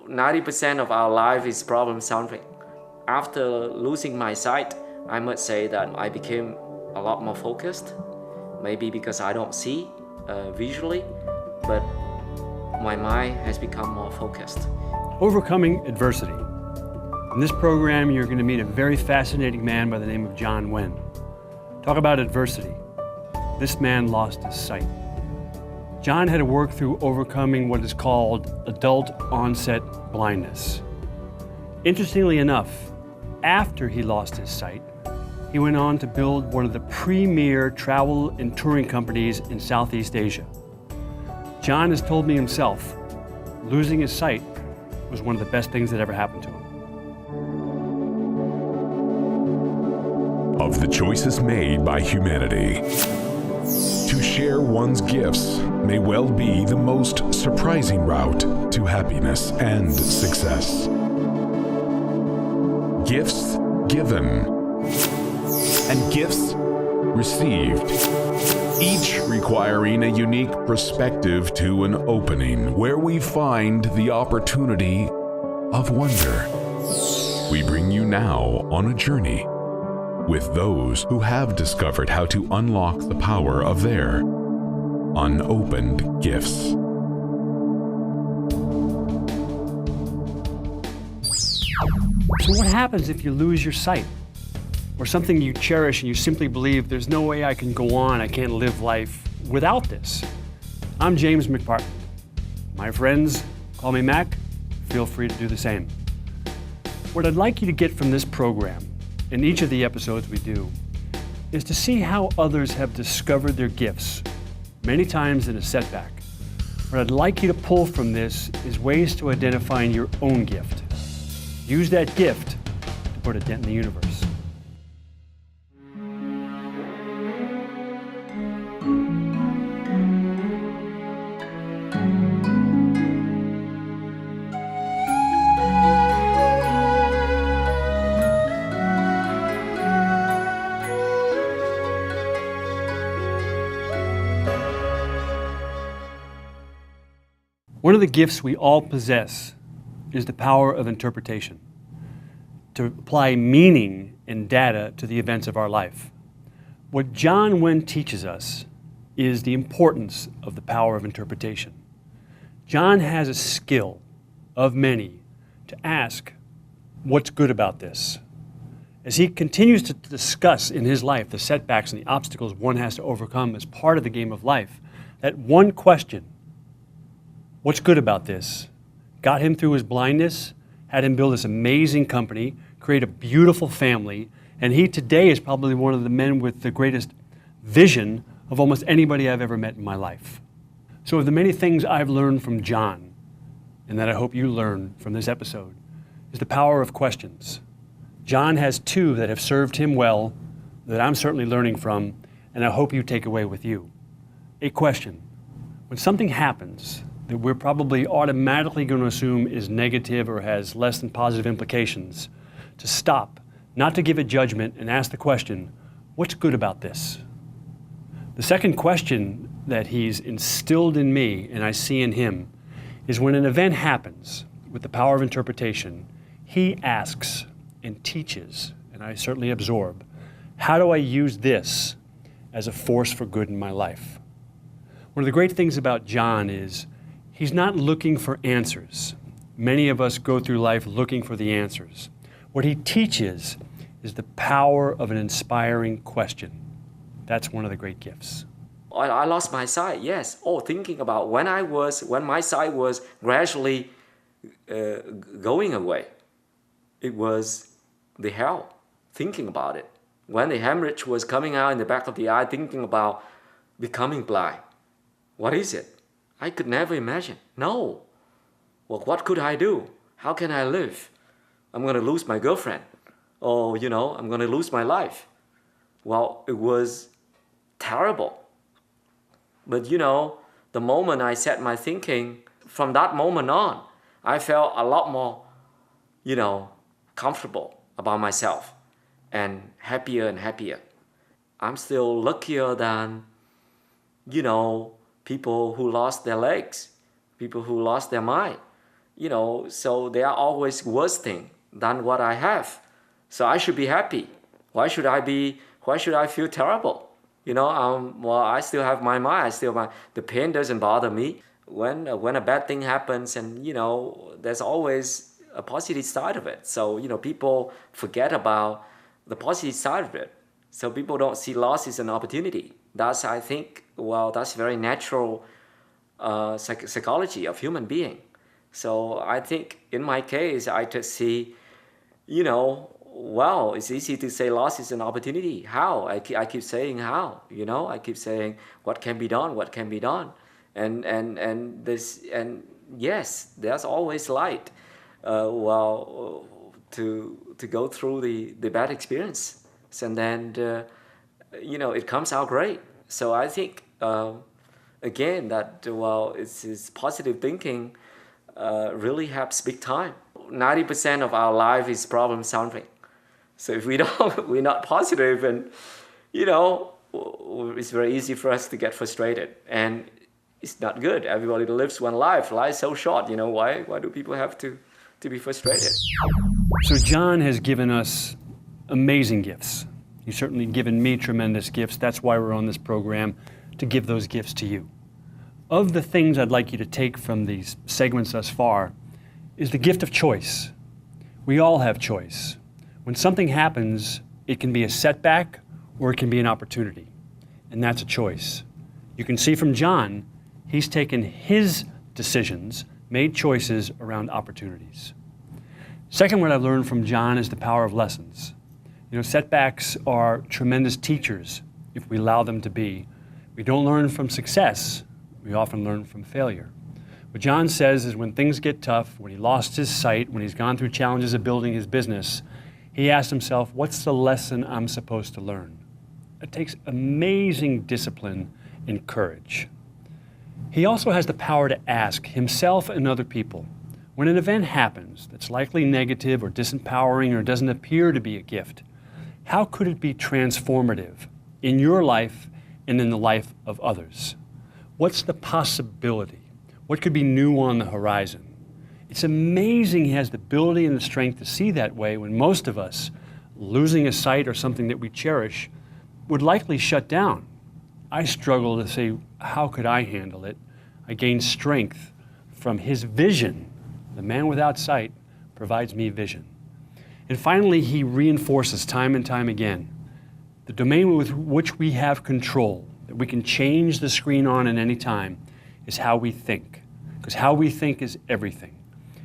90% of our life is problem solving. After losing my sight, I must say that I became a lot more focused. Maybe because I don't see visually, but my mind has become more focused. Overcoming adversity. In this program, you're going to meet a very fascinating man by the name of John Wen. Talk about adversity. This man lost his sight. John had to work through overcoming what is called adult onset blindness. Interestingly enough, after he lost his sight, he went on to build one of the premier travel and touring companies in Southeast Asia. John has told me himself, losing his sight was one of the best things that ever happened to him. Of the choices made by humanity, to share one's gifts may well be the most surprising route to happiness and success. Gifts given and gifts received, each requiring a unique perspective to an opening where we find the opportunity of wonder. We bring you now on a journey with those who have discovered how to unlock the power of their unopened gifts. So what happens if you lose your sight? Or something you cherish and you simply believe there's no way I can go on, I can't live life without this? I'm James McPartland. My friends, call me Mac, feel free to do the same. What I'd like you to get from this program, in each of the episodes we do, is to see how others have discovered their gifts, many times in a setback. What I'd like you to pull from this is ways to identifying your own gift. Use that gift to put a dent in the universe. One of the gifts we all possess is the power of interpretation, to apply meaning and data to the events of our life. What John Wen teaches us is the importance of the power of interpretation. John has a skill of many to ask, what's good about this? As he continues to discuss in his life the setbacks and the obstacles one has to overcome as part of the game of life, that one question, what's good about this, got him through his blindness, had him build this amazing company, create a beautiful family, and he today is probably one of the men with the greatest vision of almost anybody I've ever met in my life. So of the many things I've learned from John, and that I hope you learn from this episode, is the power of questions. John has two that have served him well, that I'm certainly learning from, and I hope you take away with you. A question. When something happens that we're probably automatically going to assume is negative or has less than positive implications, to stop, not to give a judgment, and ask the question, what's good about this? The second question that he's instilled in me, and I see in him, is when an event happens with the power of interpretation, he asks and teaches, and I certainly absorb, how do I use this as a force for good in my life? One of the great things about John is he's not looking for answers. Many of us go through life looking for the answers. What he teaches is the power of an inspiring question. That's one of the great gifts. I lost my sight, yes. Thinking about when my sight was gradually going away. It was the hell, thinking about it. When the hemorrhage was coming out in the back of the eye, thinking about becoming blind. What is it? I could never imagine. No. Well, what could I do? How can I live? I'm going to lose my girlfriend. Or, I'm going to lose my life. Well, it was terrible. But, the moment I set my thinking, from that moment on, I felt a lot more, comfortable about myself and happier and happier. I'm still luckier than, people who lost their legs, people who lost their mind. so they are always worse thing than what I have. So I should be happy. Why should I feel terrible? Well, I still have my mind. The pain doesn't bother me. When a bad thing happens, and there's always a positive side of it. So people forget about the positive side of it. So people don't see loss as an opportunity. That's, I think, that's very natural psychology of human being. So I think in my case, I just see, it's easy to say loss is an opportunity. How? I keep saying how. I keep saying what can be done, and yes, there's always light. To go through the bad experience, and then it comes out great. So I think again that it's positive thinking really helps big time. 90% of our life is problem solving. So if we're not positive, and it's very easy for us to get frustrated, and it's not good. Everybody lives one life. Life's so short. Why do people have to be frustrated? So John has given us amazing gifts. He's certainly given me tremendous gifts. That's why we're on this program, to give those gifts to you. Of the things I'd like you to take from these segments thus far is the gift of choice. We all have choice. When something happens, it can be a setback or it can be an opportunity. And that's a choice. You can see from John, he's taken his decisions, made choices around opportunities. Second, what I've learned from John is the power of lessons. Setbacks are tremendous teachers if we allow them to be. We don't learn from success, we often learn from failure. What John says is when things get tough, when he lost his sight, when he's gone through challenges of building his business, he asked himself, what's the lesson I'm supposed to learn? It takes amazing discipline and courage. He also has the power to ask himself and other people, when an event happens that's likely negative or disempowering or doesn't appear to be a gift, how could it be transformative in your life and in the life of others? What's the possibility? What could be new on the horizon? It's amazing he has the ability and the strength to see that way when most of us, losing a sight or something that we cherish, would likely shut down. I struggle to say, how could I handle it? I gain strength from his vision. The man without sight provides me vision. And finally, he reinforces time and time again the domain with which we have control, that we can change the screen on at any time, is how we think. Because how we think is everything.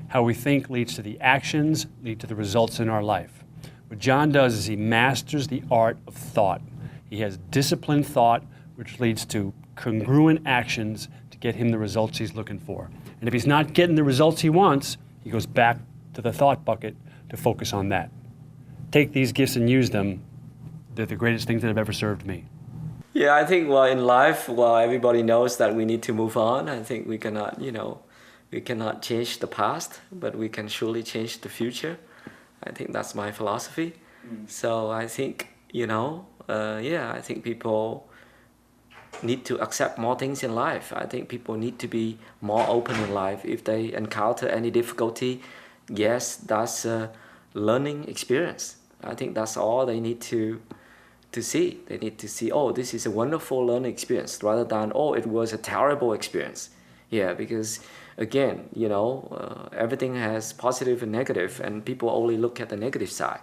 How we think leads to the actions, lead to the results in our life. What John does is he masters the art of thought. He has disciplined thought, which leads to congruent actions to get him the results he's looking for. And if he's not getting the results he wants, he goes back to the thought bucket to focus on that. Take these gifts and use them. They're the greatest things that have ever served me. Yeah, I think, in life, everybody knows that we need to move on. I think we cannot change the past, but we can surely change the future. I think that's my philosophy. So I think, I think people need to accept more things in life. I think people need to be more open in life. If they encounter any difficulty, yes, that's a learning experience. I think that's all they need to see. They need to see, this is a wonderful learning experience, rather than, it was a terrible experience. Yeah, because again, everything has positive and negative, and people only look at the negative side.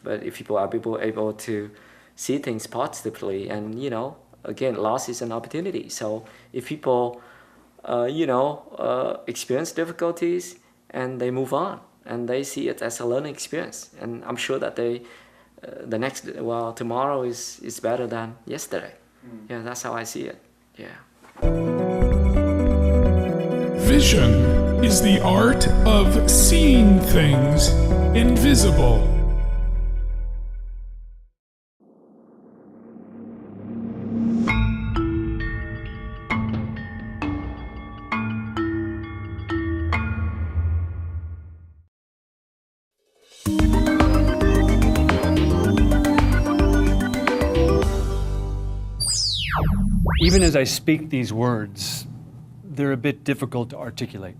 But if people are able to see things positively, and again, loss is an opportunity. So if people, experience difficulties and they move on and they see it as a learning experience, and I'm sure that they, tomorrow is better than yesterday. Yeah, that's how I see it. Yeah. Vision is the art of seeing things invisible. Even as I speak these words, they're a bit difficult to articulate.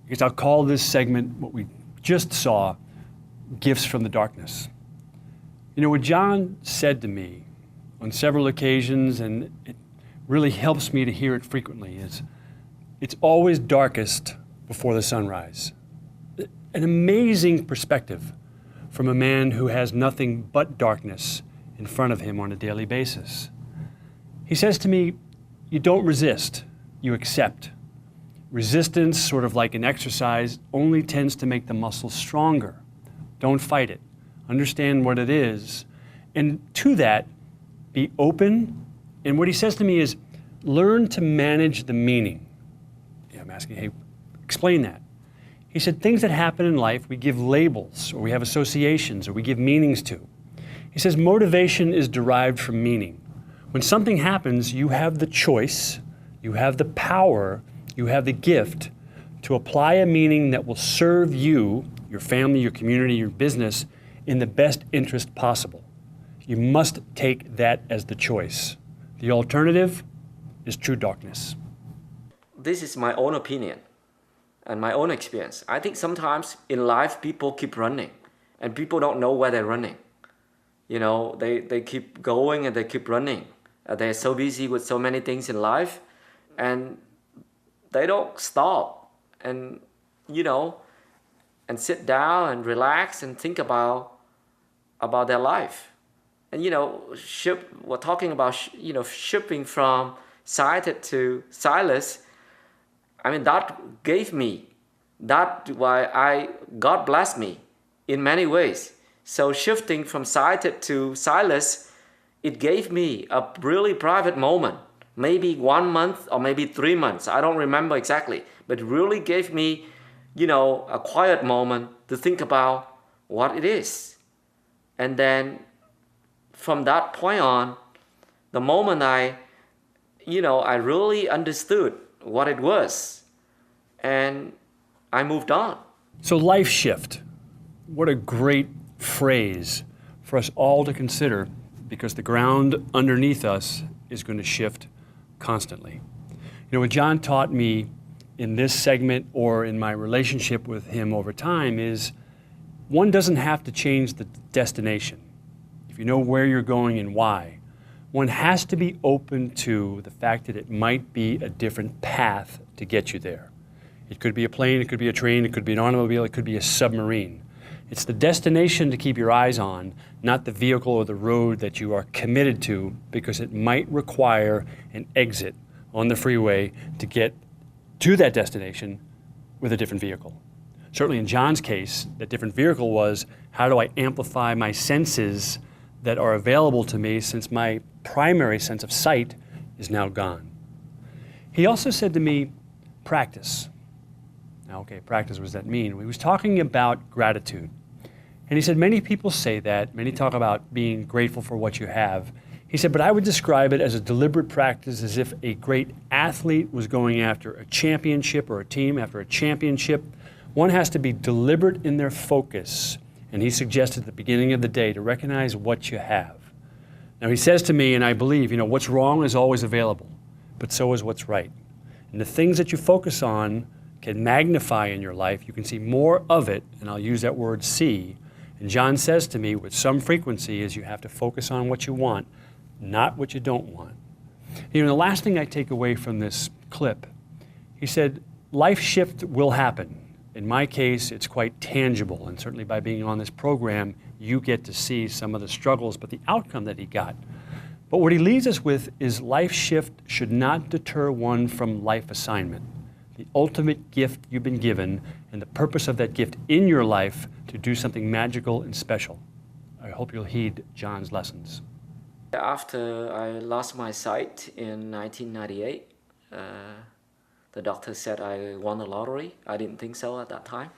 because I'll call this segment, what we just saw, Gifts from the Darkness. You know, what John said to me on several occasions, and it really helps me to hear it frequently, is it's always darkest before the sunrise. An amazing perspective from a man who has nothing but darkness in front of him on a daily basis. He says to me, you don't resist, you accept. Resistance, sort of like an exercise, only tends to make the muscles stronger. Don't fight it. Understand what it is. And to that, be open. And what he says to me is, learn to manage the meaning. Yeah, I'm asking, hey, explain that. He said, things that happen in life, we give labels, or we have associations, or we give meanings to. He says, motivation is derived from meaning. When something happens, you have the choice, you have the power, you have the gift to apply a meaning that will serve you, your family, your community, your business, in the best interest possible. You must take that as the choice. The alternative is true darkness. This is my own opinion and my own experience. I think sometimes in life people keep running and people don't know where they're running. You know, they keep going and they keep running. They're so busy with so many things in life and they don't stop and, you know, and sit down and relax and think about their life. And, you know, we're talking about, you know, shipping from sighted to sightless. I mean, that gave me, God blessed me in many ways. So shifting from sighted to sightless, it gave me a really private moment, maybe 1 month or maybe 3 months. I don't remember exactly, but it really gave me, you know, a quiet moment to think about what it is. And then from that point on, the moment I really understood what it was, and I moved on. So life shift, what a great phrase for us all to consider, because the ground underneath us is going to shift constantly. You know, what John taught me in this segment or in my relationship with him over time is one doesn't have to change the destination. If you know where you're going and why, one has to be open to the fact that it might be a different path to get you there. It could be a plane, it could be a train, it could be an automobile, it could be a submarine. It's the destination to keep your eyes on, not the vehicle or the road that you are committed to, because it might require an exit on the freeway to get to that destination with a different vehicle. Certainly in John's case, that different vehicle was, how do I amplify my senses that are available to me since my primary sense of sight is now gone? He also said to me, practice. Now, okay, practice, what does that mean? He was talking about gratitude. And he said, many people say that, many talk about being grateful for what you have. He said, but I would describe it as a deliberate practice, as if a great athlete was going after a championship or a team after a championship. One has to be deliberate in their focus. And he suggested at the beginning of the day to recognize what you have. Now he says to me, and I believe, you know, what's wrong is always available, but so is what's right. And the things that you focus on can magnify in your life. You can see more of it, and I'll use that word see. And John says to me with some frequency is you have to focus on what you want, not what you don't want. You know, the last thing I take away from this clip, he said, life shift will happen. In my case, it's quite tangible, and certainly by being on this program, you get to see some of the struggles, but the outcome that he got. But what he leaves us with is life shift should not deter one from life assignment. The ultimate gift you've been given, and the purpose of that gift in your life to do something magical and special. I hope you'll heed John's lessons. After I lost my sight in 1998, the doctor said I won the lottery. I didn't think so at that time.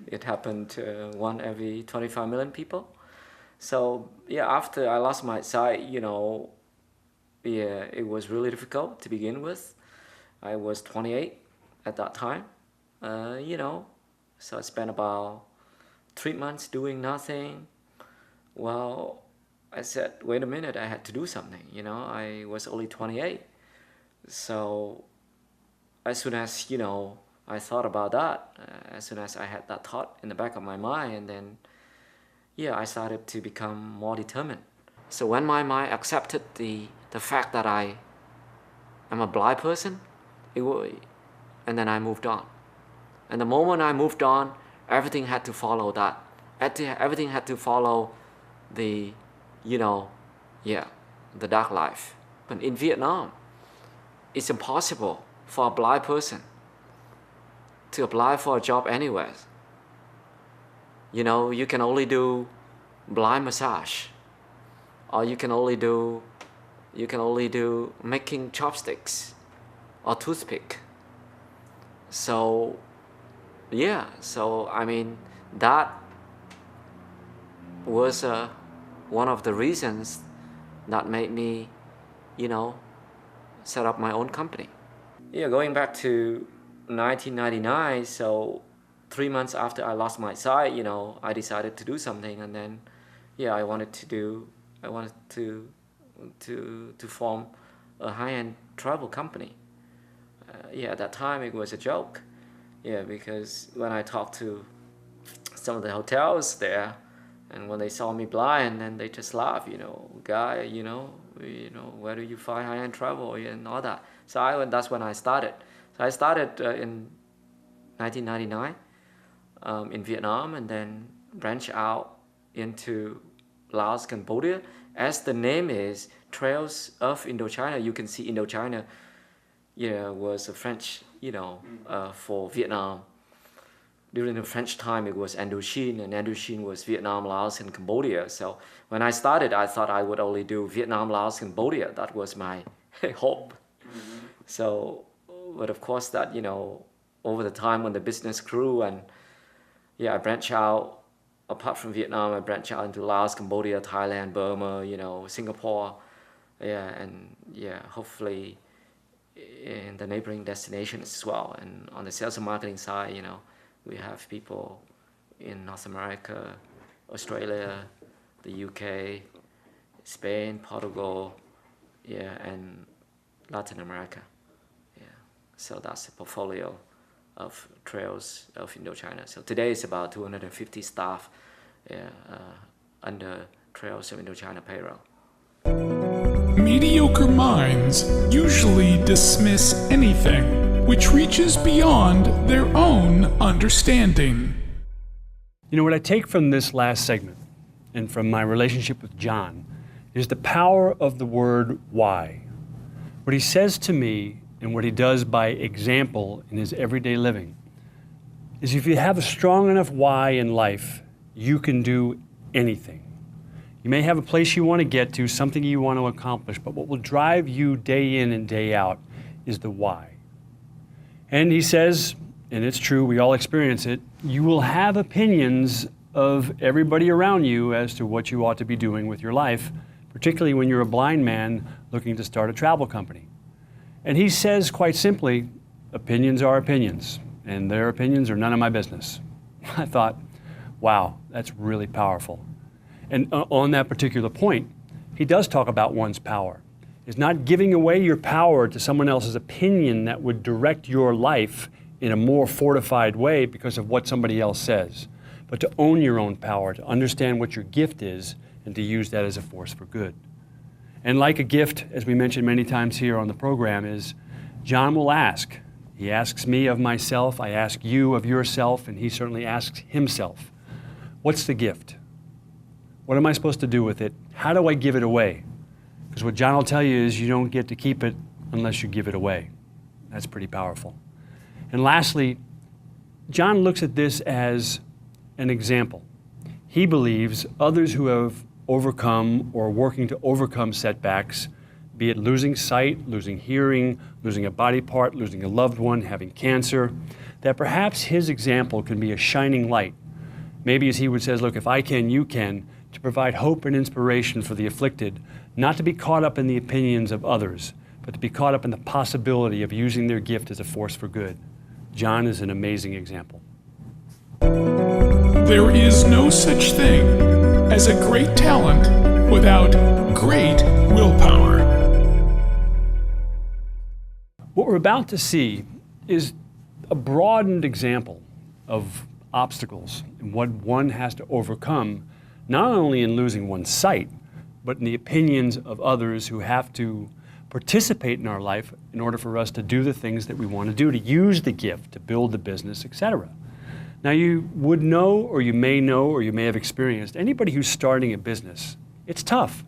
It happened to 1 every 25 million people. So yeah, after I lost my sight, you know, yeah, it was really difficult to begin with. I was 28 at that time, you know, so I spent about 3 months doing nothing. Well, I said, wait a minute, I had to do something, you know, I was only 28. So as soon as, you know, I thought about that as soon as I had that thought in the back of my mind, and then, yeah, I started to become more determined. So when my mind accepted the fact that I am a blind person, and then I moved on. And the moment I moved on, everything had to follow that. Everything had to follow the, the dark life. But in Vietnam, it's impossible for a blind person to apply for a job anywhere. You can only do blind massage, or you can only do making chopsticks or toothpick. So I mean, that was one of the reasons that made me, set up my own company. Yeah, going back to 1999, so 3 months after I lost my sight, I decided to do something, and then, I wanted to form a high-end travel company. At that time it was a joke. Because when I talked to some of the hotels there, and when they saw me blind, and they just laugh, guy, where do you find high-end travel and all that. So that's when I started. So I started in 1999 in Vietnam, and then branched out into Laos, Cambodia. As the name is, Trails of Indochina, you can see Indochina, was a French, for Vietnam. During the French time, it was Indochina, and Indochina was Vietnam, Laos, and Cambodia. So when I started, I thought I would only do Vietnam, Laos, Cambodia. That was my hope. Mm-hmm. So, but of course that, over the time when the business grew, and I branched out, apart from Vietnam, I branched out into Laos, Cambodia, Thailand, Burma, Singapore, and hopefully in the neighboring destinations as well. And on the sales and marketing side, we have people in North America, Australia, the UK, Spain, Portugal, and Latin America. So that's the portfolio of Trails of Indochina. So today it's about 250 staff under Trails of Indochina payroll. Mediocre minds usually dismiss anything which reaches beyond their own understanding. What I take from this last segment and from my relationship with John is the power of the word why. What he says to me and what he does by example in his everyday living is if you have a strong enough why in life, you can do anything. You may have a place you want to get to, something you want to accomplish, but what will drive you day in and day out is the why. And he says, and it's true, we all experience it, you will have opinions of everybody around you as to what you ought to be doing with your life, particularly when you're a blind man looking to start a travel company. And he says quite simply, opinions are opinions, and their opinions are none of my business. I thought, wow, that's really powerful. And on that particular point, he does talk about one's power. It's not giving away your power to someone else's opinion that would direct your life in a more fortified way because of what somebody else says, but to own your own power, to understand what your gift is, and to use that as a force for good. And like a gift, as we mentioned many times here on the program, is John will ask. He asks me of myself, I ask you of yourself, and he certainly asks himself, what's the gift? What am I supposed to do with it? How do I give it away? Because what John will tell you is you don't get to keep it unless you give it away. That's pretty powerful. And lastly, John looks at this as an example. He believes others who have overcome or working to overcome setbacks, be it losing sight, losing hearing, losing a body part, losing a loved one, having cancer, that perhaps his example can be a shining light. Maybe as he would say, look, if I can, you can, to provide hope and inspiration for the afflicted, not to be caught up in the opinions of others, but to be caught up in the possibility of using their gift as a force for good. John is an amazing example. There is no such thing as a great talent without great willpower. What we're about to see is a broadened example of obstacles and what one has to overcome, not only in losing one's sight, but in the opinions of others who have to participate in our life in order for us to do the things that we want to do, to use the gift, to build the business, etc. Now you would know, or you may have experienced, anybody who's starting a business, it's tough.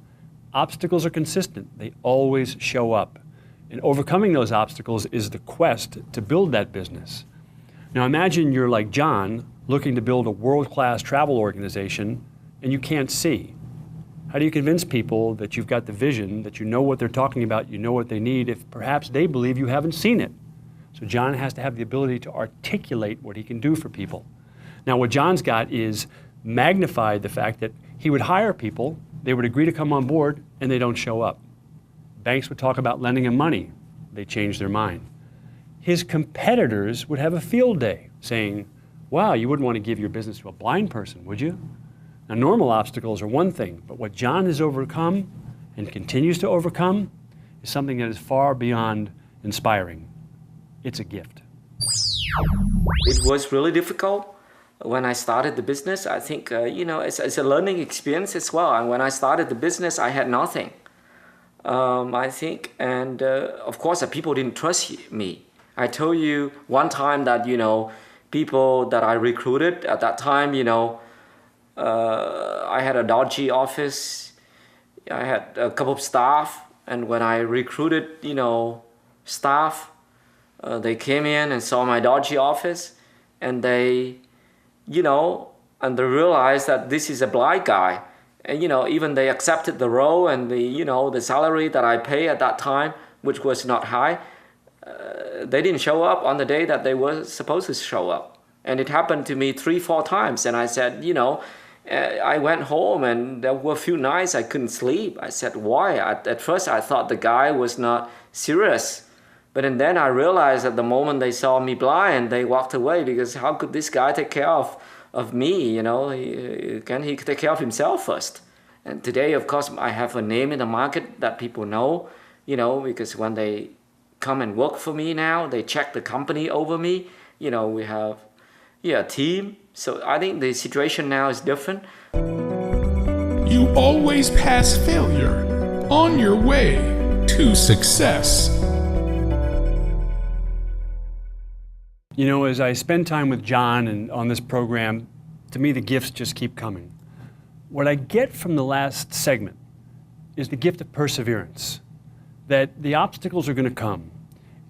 Obstacles are consistent. They always show up. And overcoming those obstacles is the quest to build that business. Now imagine you're like John, looking to build a world-class travel organization, and you can't see. How do you convince people that you've got the vision, that you know what they're talking about, you know what they need, if perhaps they believe you haven't seen it? So John has to have the ability to articulate what he can do for people. Now what John's got is magnified the fact that he would hire people, they would agree to come on board, and they don't show up. Banks would talk about lending him money, they change their mind. His competitors would have a field day saying, wow, you wouldn't want to give your business to a blind person, would you? Now, normal obstacles are one thing, but what John has overcome and continues to overcome is something that is far beyond inspiring. It's a gift. It was really difficult when I started the business. I think, it's a learning experience as well. And when I started the business, I had nothing. I think, and of course, people didn't trust me. I told you one time that, people that I recruited at that time, I had a dodgy office. I had a couple of staff, and when I recruited, staff, they came in and saw my dodgy office, and they realized that this is a blind guy, and even they accepted the role and the salary that I pay at that time, which was not high. They didn't show up on the day that they were supposed to show up, and it happened to me 3-4 times. And I said, I went home, and there were a few nights I couldn't sleep. I said, why? At first I thought the guy was not serious, but then I realized that the moment they saw me blind, they walked away, because how could this guy take care of me? Can he take care of himself first? And today, of course, I have a name in the market that people know, because when they come and work for me now, they check the company over me. We have a team. So I think the situation now is different. You always pass failure on your way to success. As I spend time with John and on this program, to me the gifts just keep coming. What I get from the last segment is the gift of perseverance, that the obstacles are going to come.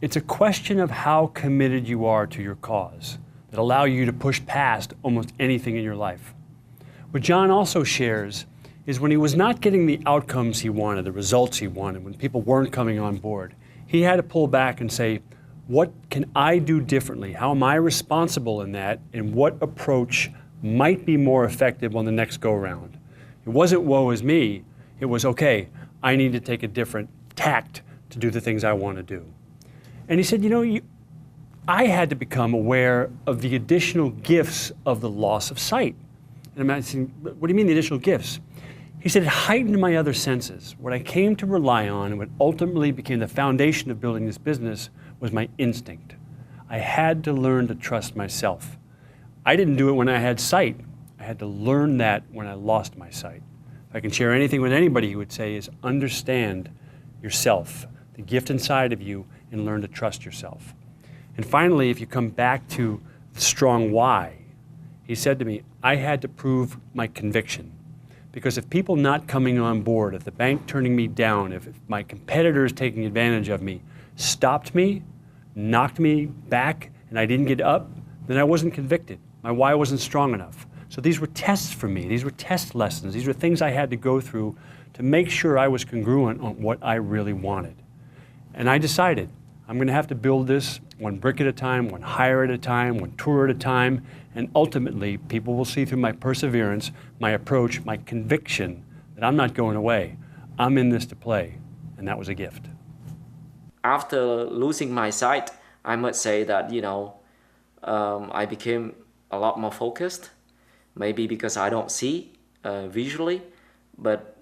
It's a question of how committed you are to your cause that allow you to push past almost anything in your life. What John also shares is when he was not getting the outcomes he wanted, the results he wanted, when people weren't coming on board, he had to pull back and say, what can I do differently? How am I responsible in that? And what approach might be more effective on the next go-round? It wasn't woe is me. It was, okay, I need to take a different tact to do the things I want to do. And he said, I had to become aware of the additional gifts of the loss of sight. And I'm asking, what do you mean the additional gifts? He said, it heightened my other senses. What I came to rely on and what ultimately became the foundation of building this business was my instinct. I had to learn to trust myself. I didn't do it when I had sight. I had to learn that when I lost my sight. If I can share anything with anybody, he would say, is understand yourself, the gift inside of you, and learn to trust yourself. And finally, if you come back to the strong why, he said to me, I had to prove my conviction. Because if people not coming on board, if the bank turning me down, if my competitors taking advantage of me, stopped me, knocked me back, and I didn't get up, then I wasn't convicted. My why wasn't strong enough. So these were tests for me. These were test lessons. These were things I had to go through to make sure I was congruent on what I really wanted. And I decided, I'm going to have to build this one brick at a time, one hire at a time, one tour at a time, and ultimately people will see through my perseverance, my approach, my conviction that I'm not going away. I'm in this to play, and that was a gift. After losing my sight, I must say that, I became a lot more focused, maybe because I don't see visually, but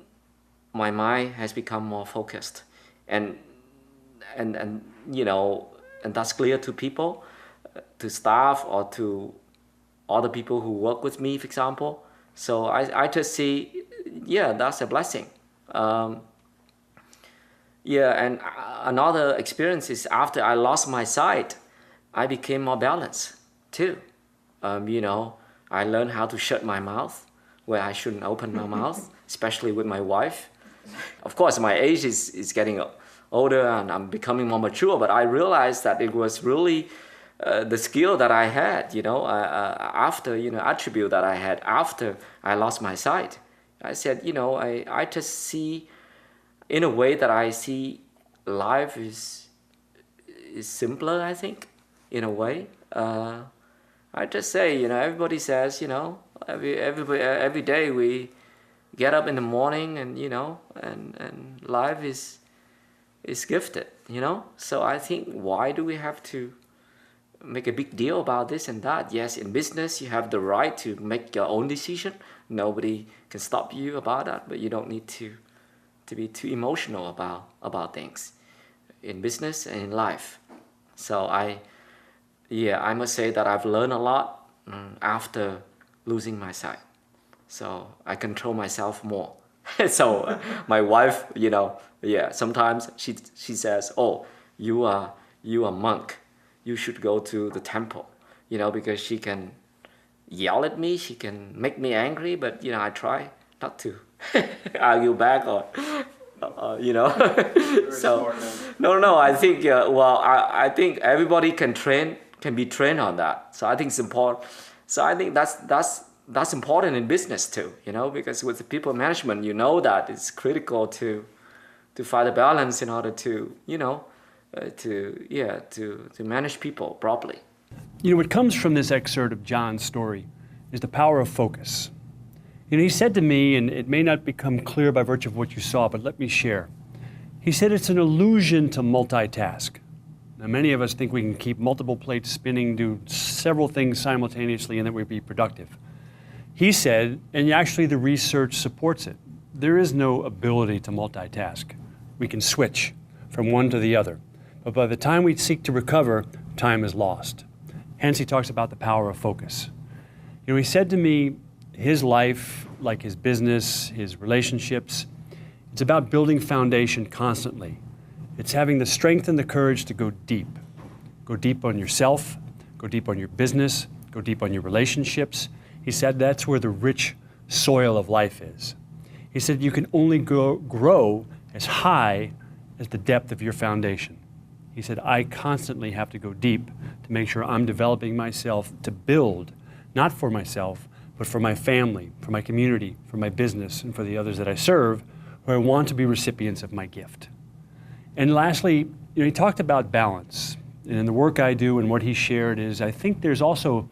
my mind has become more focused. And that's clear to people. to staff or to other people who work with me, for example. So I just see, yeah, that's a blessing. Yeah, and another experience is after I lost my sight, I became more balanced too. I learned how to shut my mouth where I shouldn't open my mouth, especially with my wife. Of course, my age is getting older and I'm becoming more mature, but I realized that it was really the skill that I had, after, attribute that I had after I lost my sight. I said, I just see, in a way that I see life is simpler, I think, in a way. I just say, everybody says, every day we get up in the morning and, and life is gifted, So I think, why do we have to make a big deal about this and that? Yes, in business, you have the right to make your own decision. Nobody can stop you about that, but you don't need to be too emotional about things in business and in life. So I must say that I've learned a lot after losing my sight. So I control myself more. So my wife, sometimes she says, "Oh, you are a monk. You should go to the temple," because she can yell at me, she can make me angry, but I try not to argue back or So no. I think I think everybody can be trained on that. So I think it's important. So I think that's important in business too. Because with the people management, that it's critical to find a balance in order to to manage people properly. What comes from this excerpt of John's story is the power of focus. He said to me, and it may not become clear by virtue of what you saw, but let me share. He said it's an illusion to multitask. Now, many of us think we can keep multiple plates spinning, do several things simultaneously, and that we'd be productive. He said, and actually the research supports it, there is no ability to multitask. We can switch from one to the other. But by the time we seek to recover, time is lost. Hence, he talks about the power of focus. He said to me, his life, like his business, his relationships, it's about building foundation constantly. It's having the strength and the courage to go deep. Go deep on yourself, go deep on your business, go deep on your relationships. He said that's where the rich soil of life is. He said you can only grow as high as the depth of your foundation. He said, I constantly have to go deep to make sure I'm developing myself to build, not for myself, but for my family, for my community, for my business, and for the others that I serve, who I want to be recipients of my gift. And lastly, he talked about balance. And in the work I do and what he shared is, I think there's also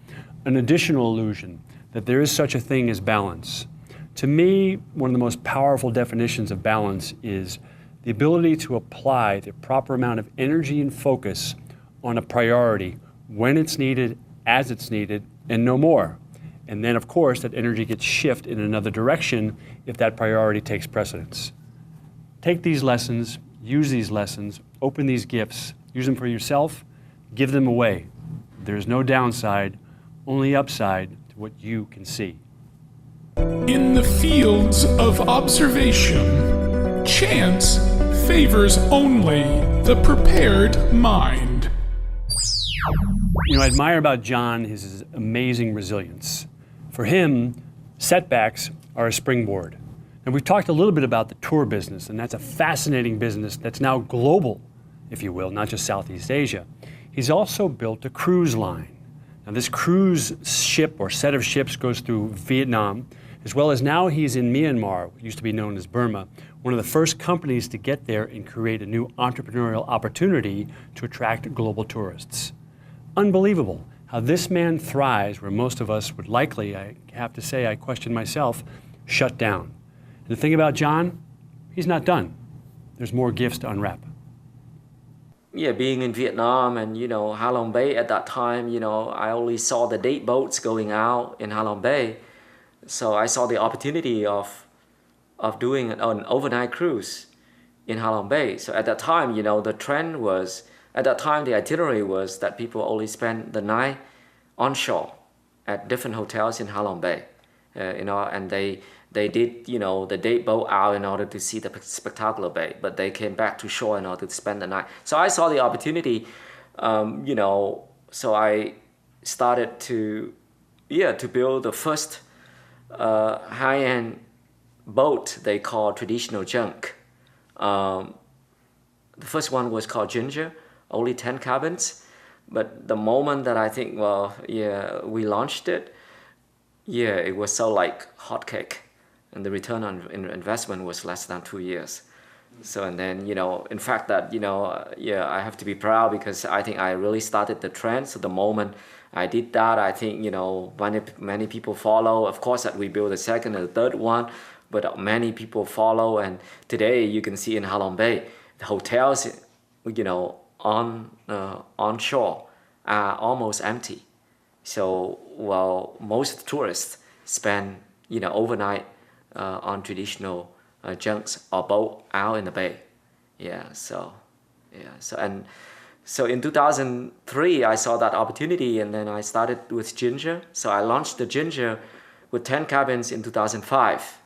an additional illusion that there is such a thing as balance. To me, one of the most powerful definitions of balance is the ability to apply the proper amount of energy and focus on a priority when it's needed, as it's needed, and no more. And then, of course, that energy gets shifted in another direction if that priority takes precedence. Take these lessons, use these lessons, open these gifts, use them for yourself, give them away. There's no downside, only upside to what you can see. In the fields of observation, chance favors only the prepared mind. I admire about John his amazing resilience. For him, setbacks are a springboard. And we've talked a little bit about the tour business, and that's a fascinating business that's now global, if you will, not just Southeast Asia. He's also built a cruise line. Now, this cruise ship or set of ships goes through Vietnam, as well as now he's in Myanmar, what used to be known as Burma, one of the first companies to get there and create a new entrepreneurial opportunity to attract global tourists. Unbelievable how this man thrives where most of us would likely, I have to say, I question myself, shut down. And the thing about John, he's not done. There's more gifts to unwrap. Yeah, being in Vietnam and, Ha Long Bay at that time, I only saw the date boats going out in Ha Long Bay. So I saw the opportunity of doing an overnight cruise in Ha Long Bay. So at that time, the trend was At that time, the itinerary was that people only spend the night onshore at different hotels in Halong Bay, and they did, the day boat out in order to see the spectacular bay, but they came back to shore in order to spend the night. So I saw the opportunity, so I started to build the first high-end boat they call traditional junk. The first one was called Ginger, only 10 cabins. But the moment that I think, we launched it, it was so like hotcake. And the return on investment was less than 2 years. So, and then, in fact that, I have to be proud because I think I really started the trend. So the moment I did that, I think, many people follow. Of course, that we built a second and a third one, but many people follow. And today you can see in Halong Bay, the hotels, on shore are almost empty. So, most tourists spend, overnight on traditional junks or boat out in the bay. So in 2003, I saw that opportunity, and then I started with Ginger. So I launched the Ginger with 10 cabins in 2005.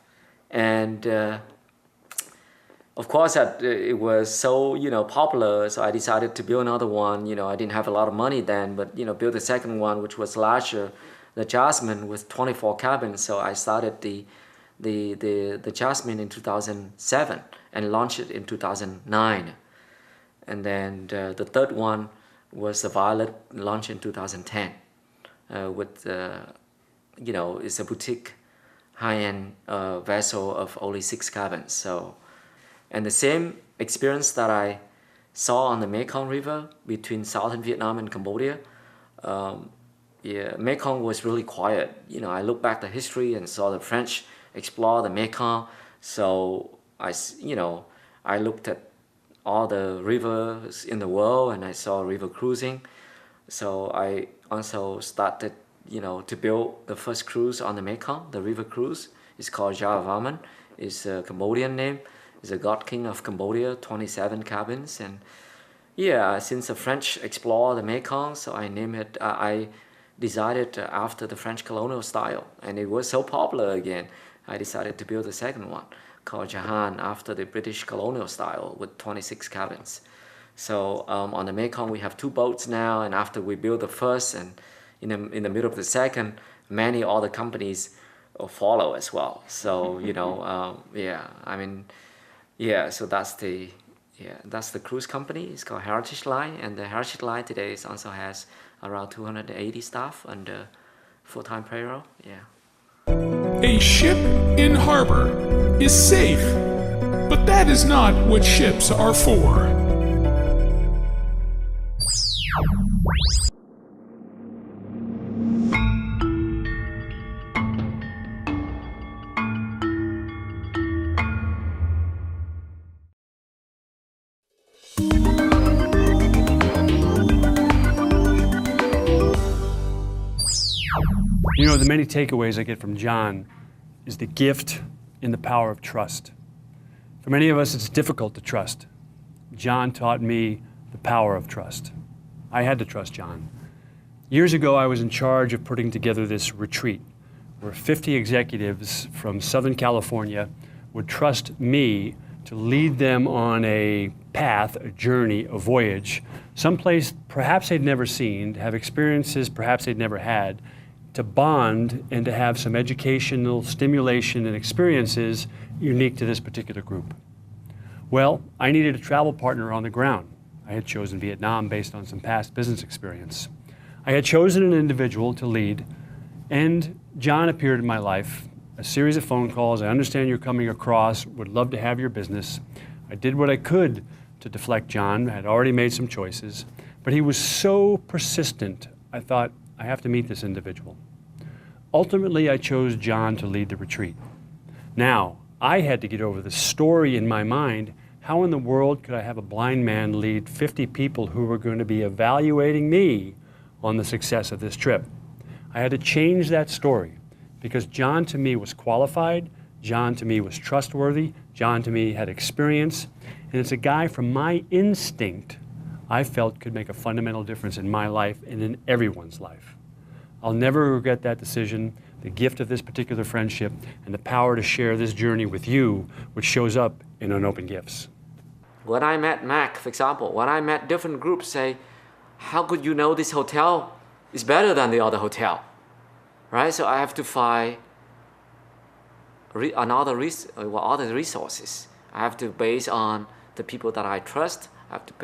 And of course, it was so, popular, so I decided to build another one. I didn't have a lot of money then, but, build a second one, which was larger, the Jasmine with 24 cabins. So I started the Jasmine in 2007 and launched it in 2009. And then the third one was the Violet, launched in 2010 with, it's a boutique high-end vessel of only 6 cabins. So, and the same experience that I saw on the Mekong River between southern Vietnam and Cambodia, Mekong was really quiet. I look back the history and saw the French explore the Mekong. So I looked at all the rivers in the world and I saw river cruising. So I also started, to build the first cruise on the Mekong, the river cruise. It's called Javavarman. It's a Cambodian name. It's a God King of Cambodia, 27 cabins. And since the French explored the Mekong, so I named it, I decided after the French colonial style. And it was so popular again, I decided to build a second one called Jahan after the British colonial style with 26 cabins. So on the Mekong, we have 2 boats now. And after we build the first and in the middle of the second, many other companies follow as well. So, so that's the cruise company. It's called Heritage Line, and the Heritage Line today also has around 280 staff under full-time payroll. A ship in harbor is safe, but that is not what ships are for. The many takeaways I get from John is the gift and the power of trust. For many of us, it's difficult to trust. John taught me the power of trust. I had to trust John. Years ago, I was in charge of putting together this retreat where 50 executives from Southern California would trust me to lead them on a path, a journey, a voyage, someplace perhaps they'd never seen, to have experiences perhaps they'd never had, to bond and to have some educational stimulation and experiences unique to this particular group. Well, I needed a travel partner on the ground. I had chosen Vietnam based on some past business experience. I had chosen an individual to lead, and John appeared in my life. A series of phone calls. I understand you're coming across, would love to have your business. I did what I could to deflect John. I had already made some choices, but he was so persistent, I thought, I have to meet this individual. Ultimately, I chose John to lead the retreat. Now, I had to get over the story in my mind. How in the world could I have a blind man lead 50 people who were going to be evaluating me on the success of this trip? I had to change that story because John to me was qualified, John to me was trustworthy, John to me had experience, and it's a guy from my instinct I felt could make a fundamental difference in my life and in everyone's life. I'll never regret that decision, the gift of this particular friendship, and the power to share this journey with you, which shows up in Unopened Gifts. When I met Mac, for example, when I met different groups say, how could you know this hotel is better than the other hotel? Right? So I have to find other resources. I have to base on the people that I trust. I have to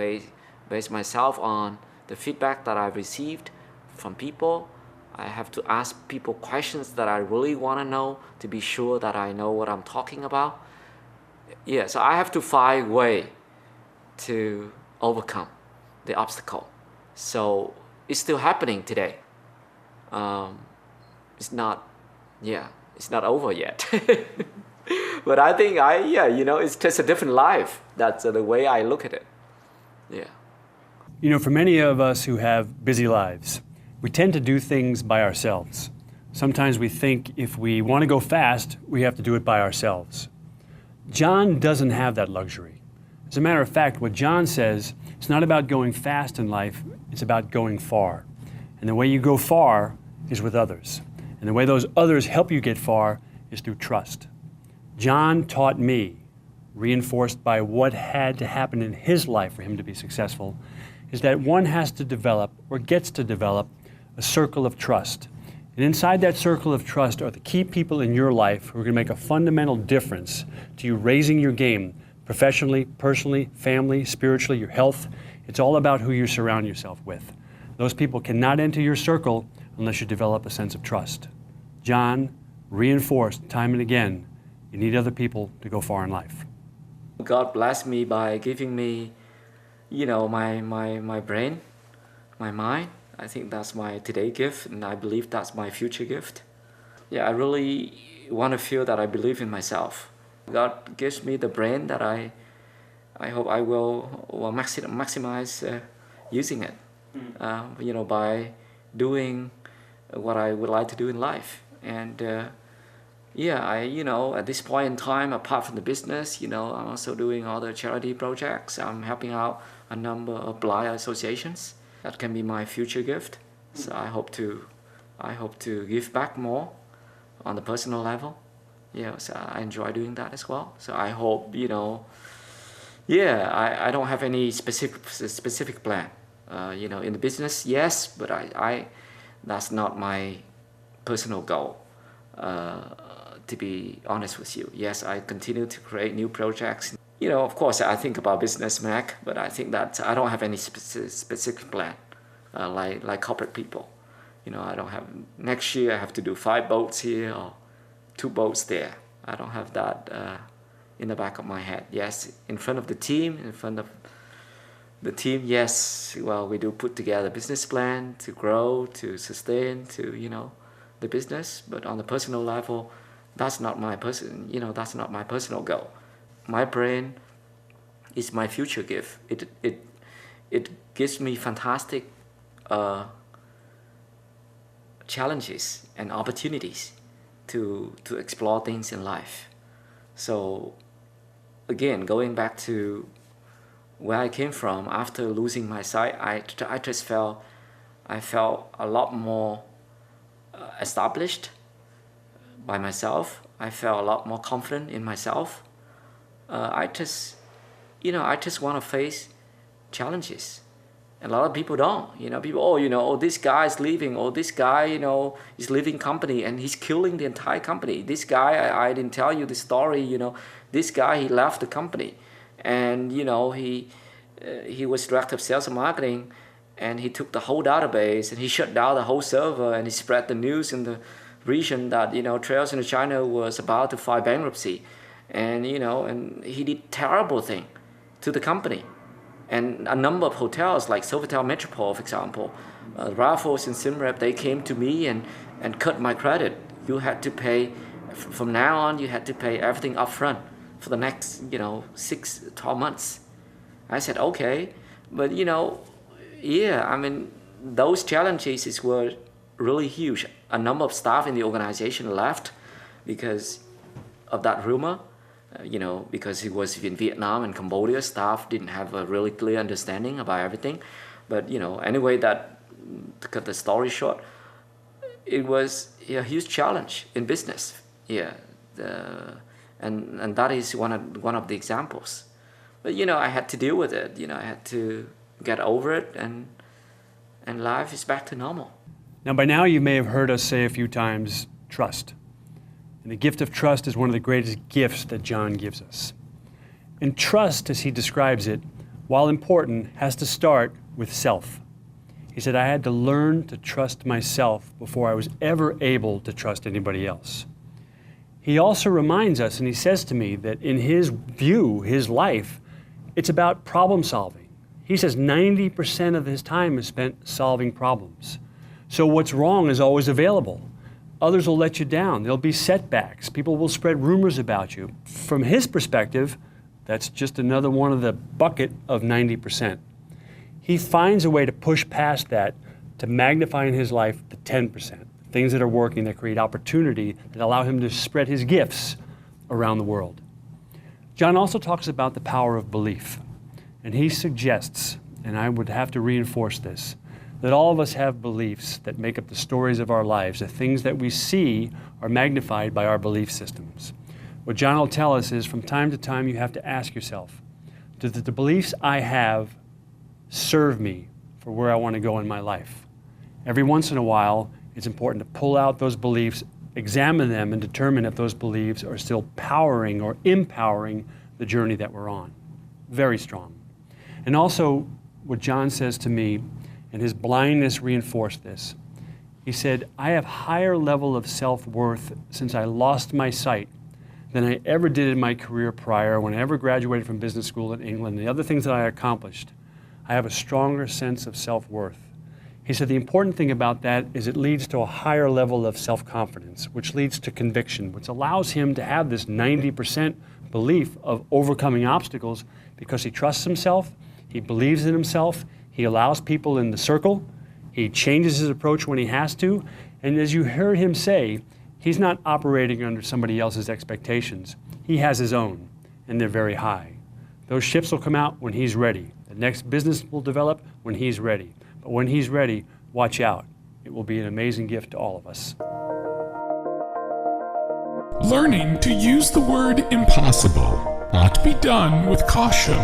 base myself on the feedback that I've received from people. I have to ask people questions that I really want to know to be sure that I know what I'm talking about. Yeah, so I have to find a way to overcome the obstacle. So it's still happening today. It's not over yet. But I think it's just a different life. That's the way I look at it. Yeah. You know, for many of us who have busy lives, we tend to do things by ourselves. Sometimes we think if we want to go fast, we have to do it by ourselves. John doesn't have that luxury. As a matter of fact, what John says, it's not about going fast in life, it's about going far. And the way you go far is with others. And the way those others help you get far is through trust. John taught me, reinforced by what had to happen in his life for him to be successful, is that one has to develop, or gets to develop, a circle of trust. And inside that circle of trust are the key people in your life who are going to make a fundamental difference to you raising your game professionally, personally, family, spiritually, your health. It's all about who you surround yourself with. Those people cannot enter your circle unless you develop a sense of trust. John reinforced time and again, you need other people to go far in life. God blessed me by giving me, my brain, my mind. I think that's my today gift, and I believe that's my future gift. Yeah, I really want to feel that I believe in myself. God gives me the brain that I hope I will maximize using it. By doing what I would like to do in life. And at this point in time, apart from the business, I'm also doing other charity projects. I'm helping out a number of blind associations. That can be my future gift. So I hope to give back more on the personal level. Yeah, so I enjoy doing that as well. So I hope, I don't have any specific plan. In the business, yes, but that's not my personal goal. To be honest with you, yes, I continue to create new projects. Of course, I think about business, Mac, but I think that I don't have any specific plan, like corporate people. I don't have, next year I have to do 5 boats here or 2 boats there. I don't have that in the back of my head. Yes, in front of the team, yes, well, we do put together a business plan to grow, to sustain, to, the business. But on the personal level, that's not my personal goal. My brain is my future gift. It gives me fantastic challenges and opportunities to explore things in life. So again, going back to where I came from after losing my sight, I just felt a lot more established by myself. I felt a lot more confident in myself. I just want to face challenges. A lot of people don't. People, this guy is leaving, or this guy, is leaving company and he's killing the entire company. This guy, I didn't tell you the story, this guy, he left the company. And, he was director of sales and marketing, and he took the whole database and he shut down the whole server, and he spread the news in the region that, Trails Indochina was about to file bankruptcy. And, and he did terrible thing to the company. And a number of hotels, like Sofitel Metropole, for example, Raffles and Simrep, they came to me and cut my credit. You had to pay, from now on, you had to pay everything up front for the next, 6-12 months. I said, okay. But, those challenges were really huge. A number of staff in the organization left because of that rumor. because he was in Vietnam and Cambodia, staff didn't have a really clear understanding about everything. But anyway, that to cut the story short, it was a huge challenge in business. And that is one of the examples. But I had to deal with it. I had to get over it, and life is back to normal. Now, by now, you may have heard us say a few times, trust. And the gift of trust is one of the greatest gifts that John gives us. And trust, as he describes it, while important, has to start with self. He said, I had to learn to trust myself before I was ever able to trust anybody else. He also reminds us, and he says to me, that in his view, his life, it's about problem solving. He says 90% of his time is spent solving problems. So what's wrong is always available. Others will let you down. There'll be setbacks. People will spread rumors about you. From his perspective, that's just another one of the bucket of 90%. He finds a way to push past that to magnify in his life the 10%, things that are working, that create opportunity, that allow him to spread his gifts around the world. John also talks about the power of belief. And he suggests, and I would have to reinforce this, that all of us have beliefs that make up the stories of our lives. The things that we see are magnified by our belief systems. What John will tell us is from time to time you have to ask yourself, do the beliefs I have serve me for where I want to go in my life? Every once in a while, it's important to pull out those beliefs, examine them, and determine if those beliefs are still powering or empowering the journey that we're on. Very strong. And also, what John says to me, and his blindness reinforced this. He said, I have higher level of self-worth since I lost my sight than I ever did in my career prior, when I ever graduated from business school in England, and the other things that I accomplished. I have a stronger sense of self-worth. He said the important thing about that is it leads to a higher level of self-confidence, which leads to conviction, which allows him to have this 90% belief of overcoming obstacles because he trusts himself, he believes in himself, he allows people in the circle, he changes his approach when he has to, and as you heard him say, he's not operating under somebody else's expectations. He has his own, and they're very high. Those ships will come out when he's ready. The next business will develop when he's ready. But when he's ready, watch out. It will be an amazing gift to all of us. Learning to use the word impossible ought to be done with caution.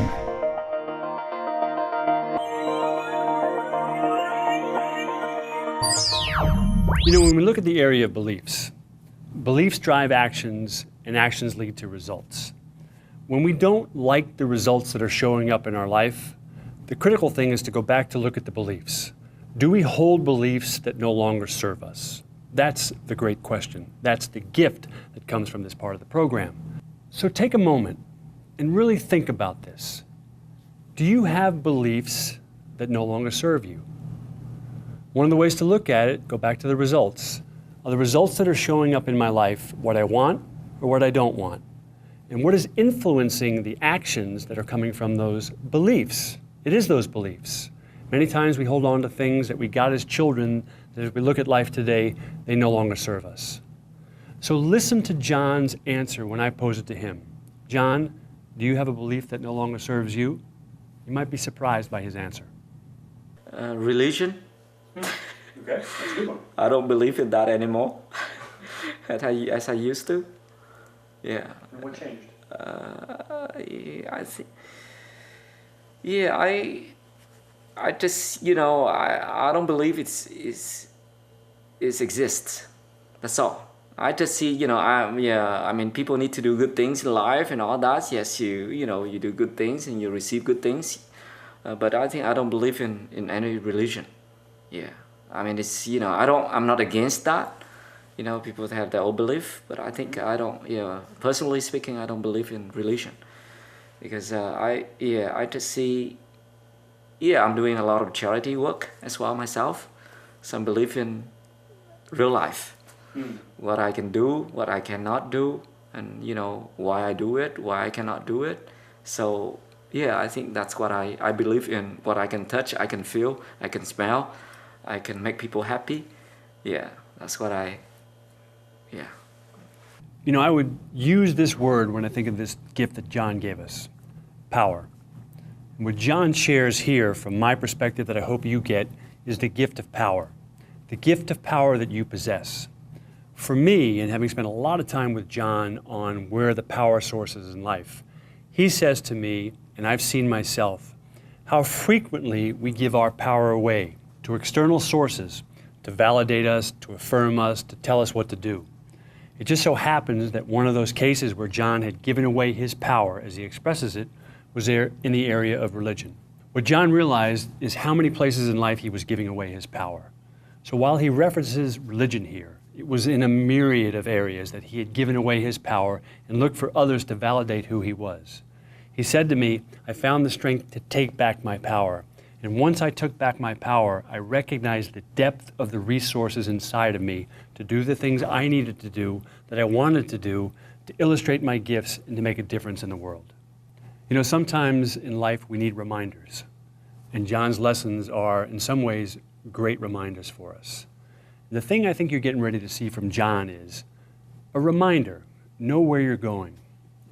When we look at the area of beliefs, beliefs drive actions, and actions lead to results. When we don't like the results that are showing up in our life, the critical thing is to go back to look at the beliefs. Do we hold beliefs that no longer serve us? That's the great question. That's the gift that comes from this part of the program. So take a moment and really think about this. Do you have beliefs that no longer serve you? One of the ways to look at it, go back to the results. Are the results that are showing up in my life what I want or what I don't want? And what is influencing the actions that are coming from those beliefs? It is those beliefs. Many times we hold on to things that we got as children that as we look at life today, they no longer serve us. So listen to John's answer when I pose it to him. John, do you have a belief that no longer serves you? You might be surprised by his answer. Religion. Okay, that's a good one. I don't believe in that anymore as I used to. Yeah. And what changed? I think. Yeah, I just I don't believe it exists. That's all. I just see people need to do good things in life and all that. Yes, you do good things and you receive good things, but I think I don't believe in any religion. Yeah, I mean it's I'm not against that. People have their own belief, but I think I don't. Personally speaking, I don't believe in religion, because I just see. Yeah, I'm doing a lot of charity work as well myself, so I believe in real life, what I can do, what I cannot do, and why I do it, why I cannot do it. So yeah, I think that's what I believe in. What I can touch, I can feel, I can smell, I can make people happy. Yeah, that's what You know, I would use this word when I think of this gift that John gave us, power. And what John shares here, from my perspective that I hope you get, is the gift of power. The gift of power that you possess. For me, and having spent a lot of time with John on where the power source is in life, he says to me, and I've seen myself, how frequently we give our power away to external sources to validate us, to affirm us, to tell us what to do. It just so happens that one of those cases where John had given away his power, as he expresses it, was there in the area of religion. What John realized is how many places in life he was giving away his power. So while he references religion here, it was in a myriad of areas that he had given away his power and looked for others to validate who he was. He said to me, I found the strength to take back my power. And once I took back my power, I recognized the depth of the resources inside of me to do the things I needed to do, that I wanted to do, to illustrate my gifts and to make a difference in the world. You know, sometimes in life we need reminders. And John's lessons are, in some ways, great reminders for us. The thing I think you're getting ready to see from John is a reminder. Know where you're going.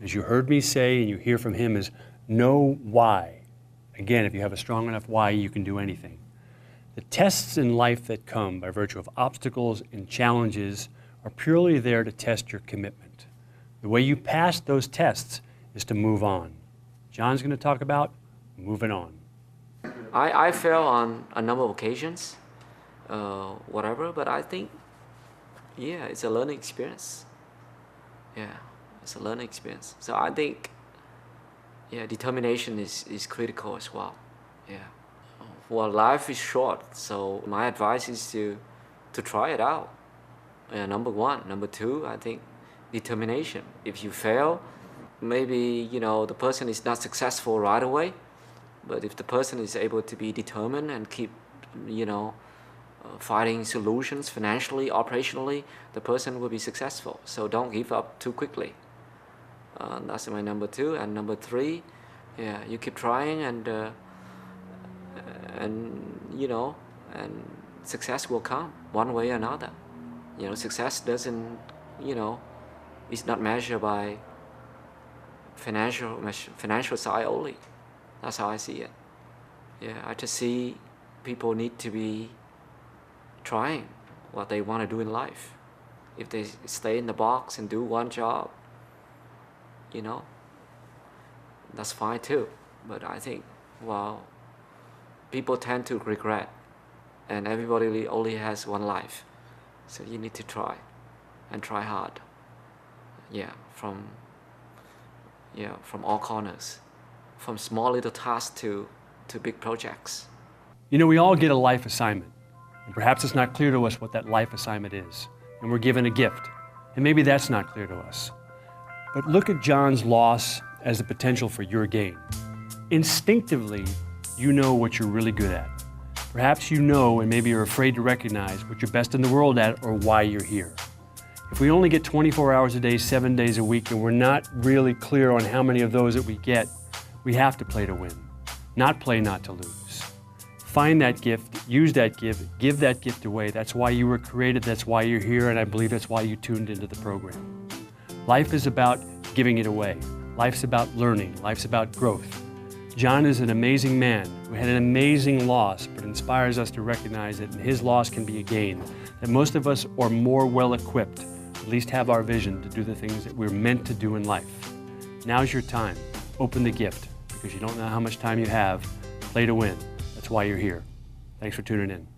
As you heard me say and you hear from him, is know why. Again, if you have a strong enough why, you can do anything. The tests in life that come by virtue of obstacles and challenges are purely there to test your commitment. The way you pass those tests is to move on. John's going to talk about moving on. I fail on a number of occasions, whatever, but I think, yeah, it's a learning experience. Yeah, it's a learning experience. So I think, yeah, determination is critical as well. Yeah. Well, life is short, so my advice is to try it out. Number one. Number two, I think determination. If you fail, maybe, you know, the person is not successful right away, but if the person is able to be determined and keep, you know, finding solutions financially, operationally, the person will be successful. So don't give up too quickly. That's my number two. And number three, yeah, you keep trying, and you know, and success will come one way or another. You know, success doesn't, you know, it's not measured by financial side only. That's how I see it. Yeah, I just see people need to be trying what they want to do in life. If they stay in the box and do one job, you know, that's fine too. But I think, well, people tend to regret, and everybody only has one life. So you need to try, and try hard. Yeah, from all corners, from small little tasks to big projects. You know, we all get a life assignment, and perhaps it's not clear to us what that life assignment is, and we're given a gift, and maybe that's not clear to us. But look at John's loss as the potential for your gain. Instinctively, you know what you're really good at. Perhaps you know, and maybe you're afraid to recognize, what you're best in the world at or why you're here. If we only get 24 hours a day, 7 days a week, and we're not really clear on how many of those that we get, we have to play to win, not play not to lose. Find that gift, use that gift, give that gift away. That's why you were created, that's why you're here, and I believe that's why you tuned into the program. Life is about giving it away. Life's about learning. Life's about growth. John is an amazing man who had an amazing loss, but inspires us to recognize that his loss can be a gain, that most of us are more well-equipped, at least have our vision to do the things that we're meant to do in life. Now's your time. Open the gift, because you don't know how much time you have. Play to win. That's why you're here. Thanks for tuning in.